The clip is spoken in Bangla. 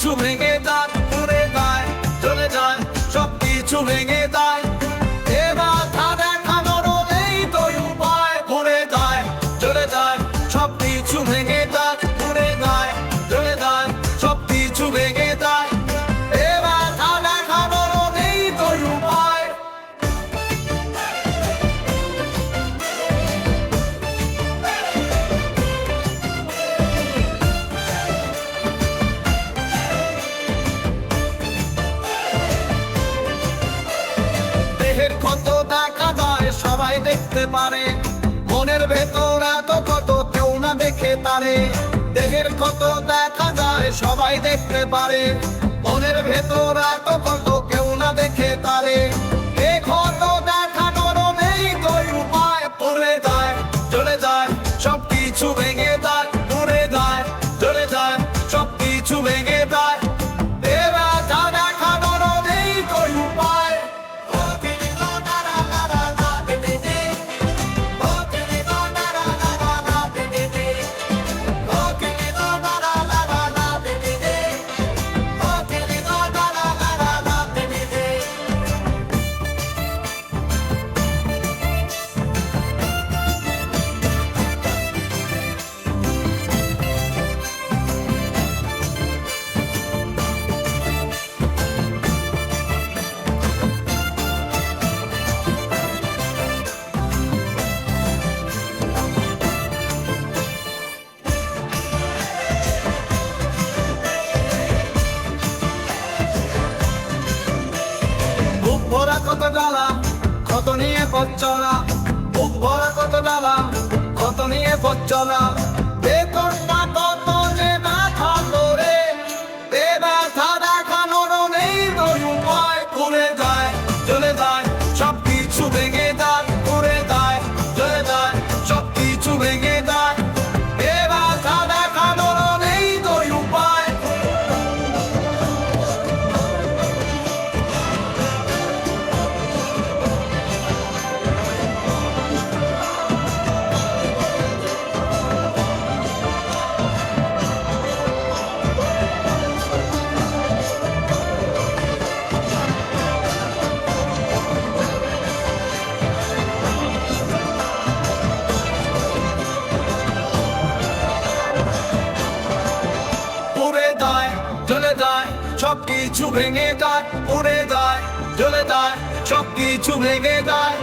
কিছু ভেঙে দেয়, পুড়ে দেয়, জ্বলে যায়, সব কিছু ভেঙে দেয়। এ মাথা দেখানোর নেই তো উপায়। পুড়ে দেয়, জ্বলে যায়, সব কিছু ভেঙে দেয়, পুড়ে দেয়, জ্বলে যায়, সব কিছু ভেঙে দেয়। এ মাথা দেখানোর নেই তো উপায়। দেহের ক্ষত দেখা যায়, সবাই দেখতে পারে, মনের ভেতর এত ক্ষত কেউ না দেখে পারে। দেহের ক্ষত দেখা যায়, সবাই দেখতে পারে, মনের ভেতর এত ক্ষত কেউ না দেখে পারে। এ ক্ষত দেখানোর নেই তো উপায়। পুড়ে যায়, জ্বলে যায়, সব কিছু ভেঙে দেয়, পুড়ে যায়, জ্বলে যায়, সব কিছু ভেঙে দেয়। এ ব্যথা দেখানোর নেই তো উপায়। বুক ভরা কত জ্বালা, ক্ষত নিয়ে পথ চলা। বুক ভরা কত জ্বালা, ক্ষত নিয়ে পথ চলা। বেতনটা কত যে ব্যথা করে, এ ব্যথা দেখানোর নেই তো উপায়। পুড়ে যায়, জ্বলে যায়, সব কিছু ভেঙে দেয়, পুড়ে যায়, জ্বলে যায়, সব কিছু ভেঙে দেয়। এ ব্যথা দেখানোর নেই তো উপায়। পুড়ে যায়, জ্বলে যায়, সব কিছু ভেঙে যায়, পুড়ে যায়, জ্বলে যায়, সব কিছু ভেঙে যায়।